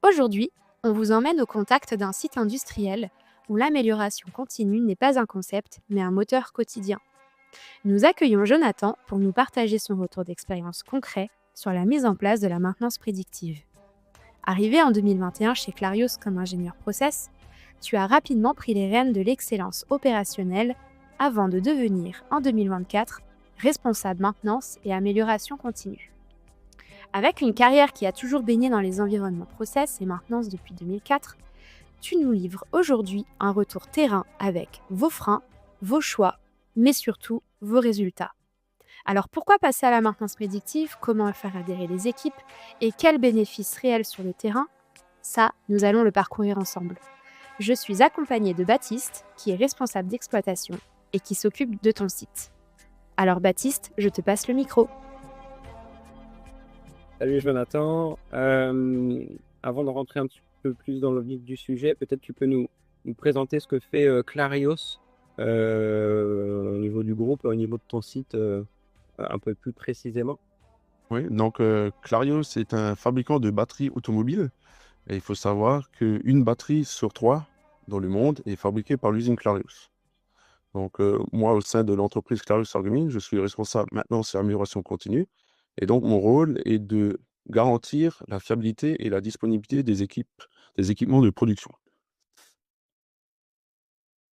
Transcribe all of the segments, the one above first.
Aujourd'hui, on vous emmène au contact d'un site industriel où l'amélioration continue n'est pas un concept, mais un moteur quotidien. Nous accueillons Jonathan pour nous partager son retour d'expérience concret sur la mise en place de la maintenance prédictive. Arrivé en 2021 chez Clarios comme ingénieur process, tu as rapidement pris les rênes de l'excellence opérationnelle avant de devenir, en 2024, responsable maintenance et amélioration continue. Avec une carrière qui a toujours baigné dans les environnements process et maintenance depuis 2004, tu nous livres aujourd'hui un retour terrain avec vos freins, vos choix, mais surtout vos résultats. Alors pourquoi passer à la maintenance prédictive? Comment faire adhérer les équipes? Et quels bénéfices réels sur le terrain? Ça, nous allons le parcourir ensemble. Je suis accompagnée de Baptiste, qui est responsable d'exploitation et qui s'occupe de ton site. Alors Baptiste, je te passe le micro. Salut Jonathan. Avant de rentrer un petit peu plus dans le vif du sujet, peut-être tu peux nous présenter ce que fait Clarios au niveau du groupe, au niveau de ton site, un peu plus précisément. Oui, donc Clarios est un fabricant de batteries automobiles et il faut savoir qu'une batterie sur 3 dans le monde est fabriquée par l'usine Clarios. Donc moi, au sein de l'entreprise Clarios Argumine, je suis responsable maintenance et amélioration continue et donc mon rôle est de garantir la fiabilité et la disponibilité des équipements de production.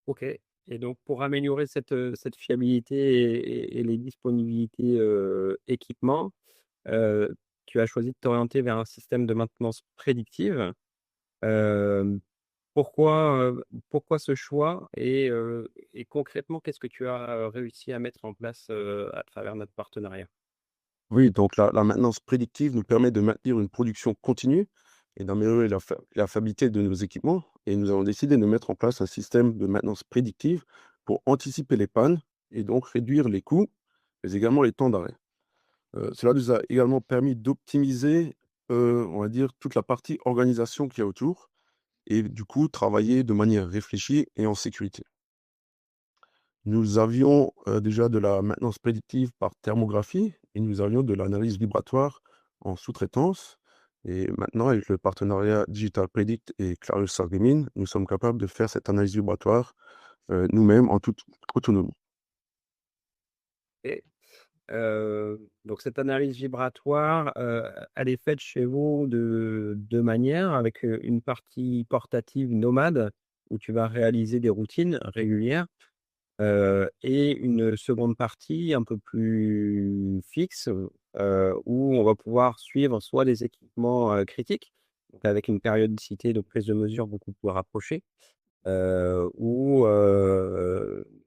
Ok. Et donc pour améliorer cette fiabilité et les disponibilités équipements, euh, tu as choisi de t'orienter vers un système de maintenance prédictive. Euh, pourquoi ce choix et concrètement, qu'est-ce que tu as réussi à mettre en place à travers notre partenariat? Oui, donc la maintenance prédictive nous permet de maintenir une production continue et d'améliorer la fiabilité de nos équipements. Et nous avons décidé de mettre en place un système de maintenance prédictive pour anticiper les pannes et donc réduire les coûts, mais également les temps d'arrêt. Cela nous a également permis d'optimiser, on va dire, toute la partie organisation qu'il y a autour et du coup travailler de manière réfléchie et en sécurité. Nous avions déjà de la maintenance prédictive par thermographie et nous avions de l'analyse vibratoire en sous-traitance. Et maintenant, avec le partenariat Digital Predict et Clarios Sargemine, nous sommes capables de faire cette analyse vibratoire nous-mêmes en toute autonomie. Et, donc cette analyse vibratoire, elle est faite chez vous de deux manières, avec une partie portative nomade où tu vas réaliser des routines régulières. Et une seconde partie un peu plus fixe, où on va pouvoir suivre soit des équipements, critiques, donc avec une périodicité de prise de mesure beaucoup plus rapprochée, ou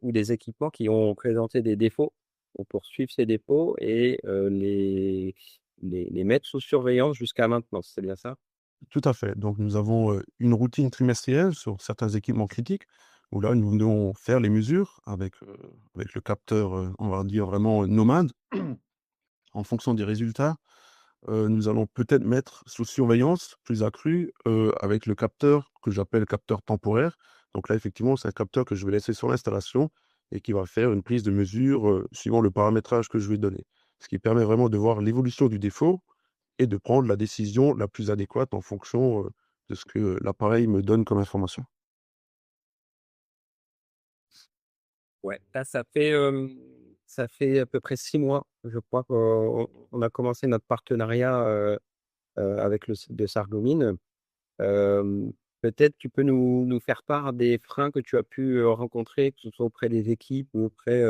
des équipements qui ont présenté des défauts. On poursuit ces défauts et les mettre sous surveillance jusqu'à maintenance, c'est bien ça? Tout à fait. Donc, nous avons une routine trimestrielle sur certains équipements critiques où là, nous venons faire les mesures avec le capteur, on va dire vraiment nomade. En fonction des résultats, nous allons peut-être mettre sous surveillance plus accrue, avec le capteur que j'appelle capteur temporaire. Donc là, effectivement, c'est un capteur que je vais laisser sur l'installation et qui va faire une prise de mesure, suivant le paramétrage que je vais donner. Ce qui permet vraiment de voir l'évolution du défaut et de prendre la décision la plus adéquate en fonction, de ce que l'appareil me donne comme information. Ouais, là, ça fait à peu près 6 mois, je crois qu'on a commencé notre partenariat, avec le site de Sarreguemines. Hem, Peut-être tu peux nous faire part des freins que tu as pu, rencontrer, que ce soit auprès des équipes ou auprès,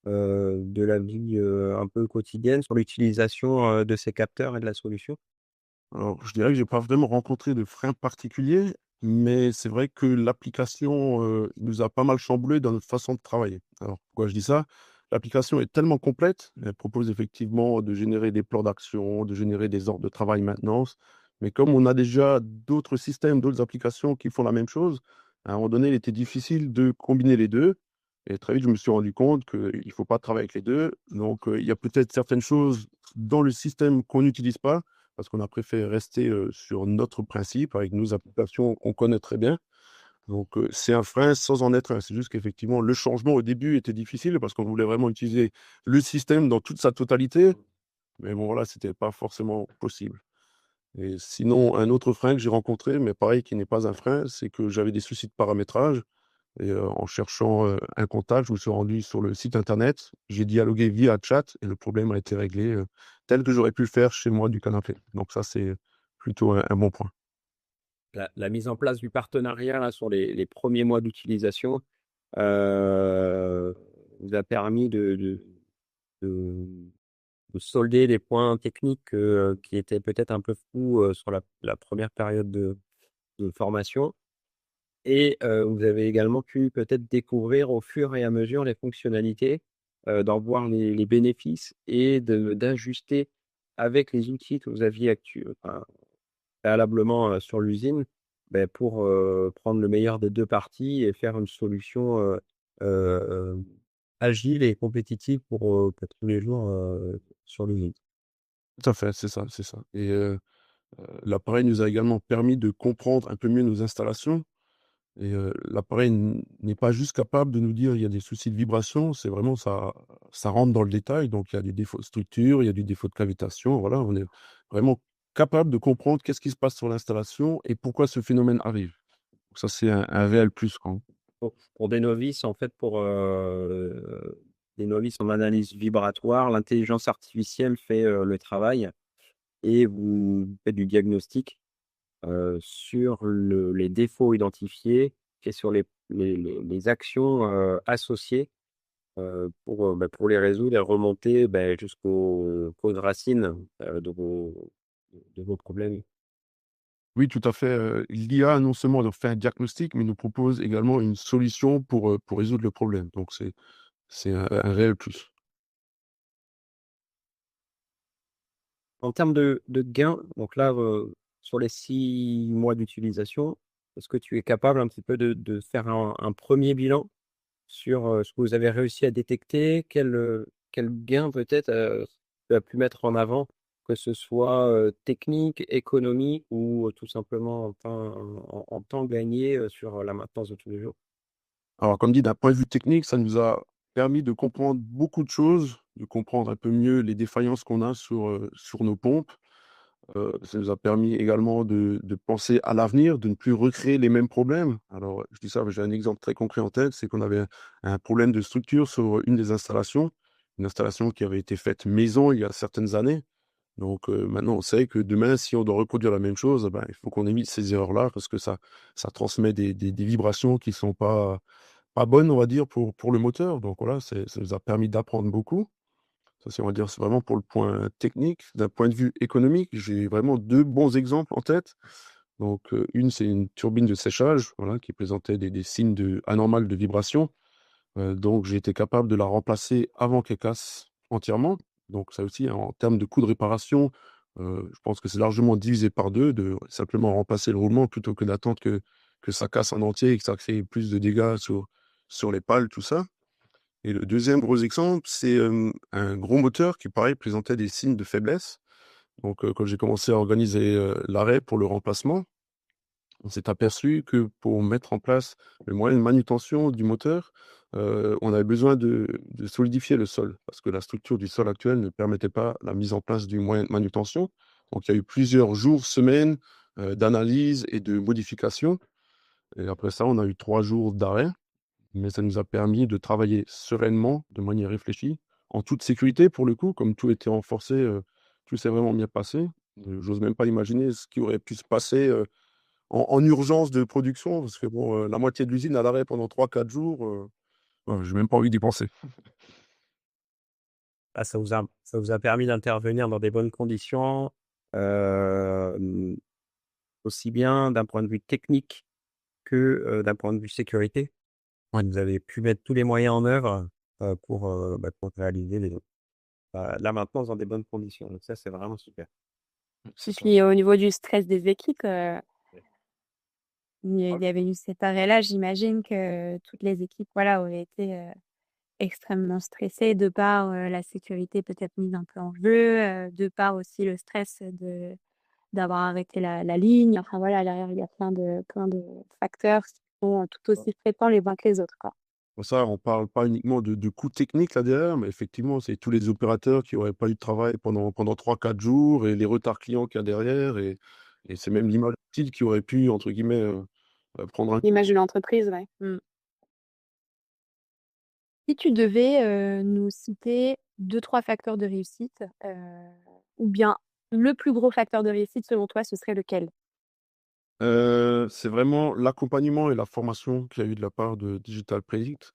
de la vie, un peu quotidienne sur l'utilisation, de ces capteurs et de la solution? Alors, je dirais que j'ai pas vraiment rencontré de frein particulier, mais c'est vrai que l'application, nous a pas mal chamboulé dans notre façon de travailler. Alors, pourquoi je dis ça? L'application est tellement complète, elle propose effectivement de générer des plans d'action, de générer des ordres de travail maintenance, mais comme on a déjà d'autres systèmes, d'autres applications qui font la même chose, à un moment donné, il était difficile de combiner les 2. Et très vite, je me suis rendu compte qu'il ne faut pas travailler avec les 2. Donc, il y a peut-être certaines choses dans le système qu'on n'utilise pas, parce qu'on a préféré rester, sur notre principe avec nos applications qu'on connaît très bien. Donc, c'est un frein sans en être un. C'est juste qu'effectivement, le changement au début était difficile parce qu'on voulait vraiment utiliser le système dans toute sa totalité. Mais bon, voilà, c'était pas forcément possible. Et sinon, un autre frein que j'ai rencontré, mais pareil qui n'est pas un frein, c'est que j'avais des soucis de paramétrage et en cherchant, un contact, je me suis rendu sur le site internet. J'ai dialogué via chat et le problème a été réglé, tel que j'aurais pu le faire chez moi du canapé. Donc ça, c'est plutôt un bon point. La mise en place du partenariat là, sur les premiers mois d'utilisation euh, vous a permis de, de solder les points techniques qui étaient peut-être un peu flous sur la première période de formation. Et vous avez également pu peut-être découvrir au fur et à mesure les fonctionnalités, d'en voir les bénéfices et d'ajuster avec les outils que vous aviez enfin, préalablement sur l'usine, ben, pour prendre le meilleur des deux parties et faire une solution euh, agile et compétitive pour tous les jours sur l'usine. Tout à fait, c'est ça et l'appareil nous a également permis de comprendre un peu mieux nos installations et l'appareil n'est pas juste capable de nous dire: «Il y a des soucis de vibration», c'est vraiment ça rentre dans le détail, donc il y a des défauts de structure, il y a du défaut de cavitation, voilà, on est vraiment capable de comprendre qu'est-ce qui se passe sur l'installation et pourquoi ce phénomène arrive. Donc ça, c'est un réel plus, quoi. Pour des novices, en fait, pour des novices en analyse vibratoire, l'intelligence artificielle fait le travail et vous faites du diagnostic sur les défauts identifiés et sur les actions associées pour les résoudre et remonter jusqu'aux causes racines de vos problèmes. Oui, tout à fait, l'IA non seulement leur fait un diagnostic, mais nous propose également une solution pour résoudre le problème, donc c'est un réel plus. En termes de gains, donc là, sur les 6 mois d'utilisation, est-ce que tu es capable un petit peu de faire un premier bilan sur ce que vous avez réussi à détecter? Quel gain peut-être tu as pu mettre en avant, que ce soit technique, économique ou tout simplement en temps gagné sur la maintenance de tous les jours? Alors comme dit, d'un point de vue technique, ça nous a permis de comprendre beaucoup de choses, de comprendre un peu mieux les défaillances qu'on a sur nos pompes. Ça nous a permis également de penser à l'avenir, de ne plus recréer les mêmes problèmes. Alors, je dis ça, j'ai un exemple très concret en tête, c'est qu'on avait un problème de structure sur une des installations, une installation qui avait été faite maison il y a certaines années. Donc, maintenant, on sait que demain, si on doit reproduire la même chose, ben, il faut qu'on évite ces erreurs-là parce que ça transmet des vibrations qui sont pas bonnes, on va dire, pour le moteur. Donc voilà, ça nous a permis d'apprendre beaucoup. Ça, c'est on va dire, c'est vraiment pour le point technique. D'un point de vue économique, j'ai vraiment 2 bons exemples en tête. Donc, une, c'est une turbine de séchage, voilà, qui présentait des signes anormales de vibration. Donc j'ai été capable de la remplacer avant qu'elle casse entièrement. Donc ça aussi, en termes de coût de réparation, je pense que c'est largement divisé par 2 de simplement remplacer le roulement plutôt que d'attendre que ça casse en entier et que ça crée plus de dégâts sur les pales, tout ça. Et le deuxième gros exemple, c'est, un gros moteur qui, pareil, présentait des signes de faiblesse. Donc, quand j'ai commencé à organiser, l'arrêt pour le remplacement, on s'est aperçu que pour mettre en place le moyen de manutention du moteur, on avait besoin de solidifier le sol parce que la structure du sol actuel ne permettait pas la mise en place du moyen de manutention. Donc il y a eu plusieurs jours, semaines, d'analyse et de modification et après ça, on a eu 3 jours d'arrêt mais ça nous a permis de travailler sereinement, de manière réfléchie, en toute sécurité pour le coup, comme tout était renforcé, tout s'est vraiment bien passé. J'ose même pas imaginer ce qui aurait pu se passer, en urgence de production parce que bon, la moitié de l'usine à l'arrêt pendant 3 4 jours, ouais, j'ai même pas envie d'y penser. Ah, ça vous a permis d'intervenir dans des bonnes conditions, hem, aussi bien d'un point de vue technique que d'un point de vue sécurité. Ouais, Vous avez pu mettre tous les moyens en œuvre pour réaliser la maintenance dans des bonnes conditions. Donc ça, c'est vraiment super. Et c'est ça. puis au niveau du stress des équipes, Ah il y avait eu cet arrêt-là, j'imagine que toutes les équipes, voilà, auraient été, extrêmement stressées de par, la sécurité peut-être mise un peu en jeu, de par aussi le stress d'avoir arrêté la ligne. Enfin voilà, derrière il y a plein de facteurs qui sont tout aussi fréquents les uns que les autres, quoi. Pour ça, on parle pas uniquement de coûts techniques là derrière, mais effectivement, c'est tous les opérateurs qui auraient pas eu de travail pendant 3 4 jours et les retards clients qu'il y a derrière et c'est même l'image du site qui aurait pu, entre guillemets, prendre un coup. L'image de l'entreprise, ouais. Si tu devais nous citer deux, trois facteurs de réussite, ou bien le plus gros facteur de réussite selon toi, ce serait lequel? C'est vraiment l'accompagnement et la formation qu'il y a eu de la part de Digital Predict.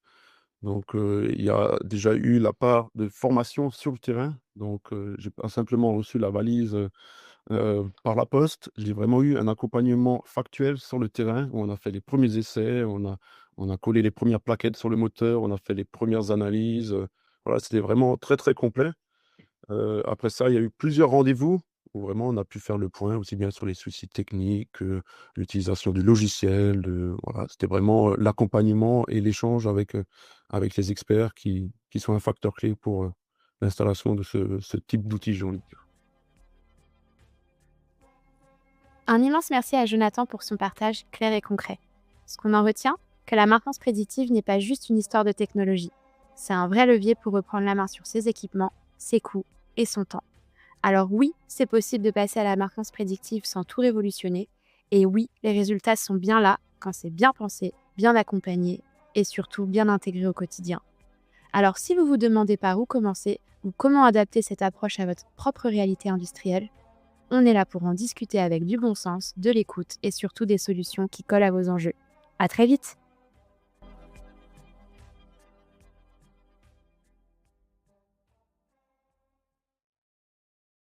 Donc, il y a déjà eu la part de formation sur le terrain. Donc, j'ai pas simplement reçu la valise, par la poste. J'ai vraiment eu un accompagnement factuel sur le terrain où on a fait les premiers essais, on a collé les premières plaquettes sur le moteur, on a fait les premières analyses, voilà, c'était vraiment très, très complet. Après ça, il y a eu plusieurs rendez-vous où vraiment on a pu faire le point aussi bien sur les soucis techniques que l'utilisation du logiciel, voilà, c'était vraiment, l'accompagnement et l'échange avec les experts qui sont un facteur clé pour, l'installation de ce type d'outils, j'ai envie de dire. Un immense merci à Jonathan pour son partage clair et concret. Ce qu'on en retient, que la maintenance prédictive n'est pas juste une histoire de technologie. C'est un vrai levier pour reprendre la main sur ses équipements, ses coûts et son temps. Alors oui, c'est possible de passer à la maintenance prédictive sans tout révolutionner. Et oui, les résultats sont bien là quand c'est bien pensé, bien accompagné et surtout bien intégré au quotidien. Alors si vous vous demandez par où commencer ou comment adapter cette approche à votre propre réalité industrielle, on est là pour en discuter avec du bon sens, de l'écoute et surtout des solutions qui collent à vos enjeux. À très vite!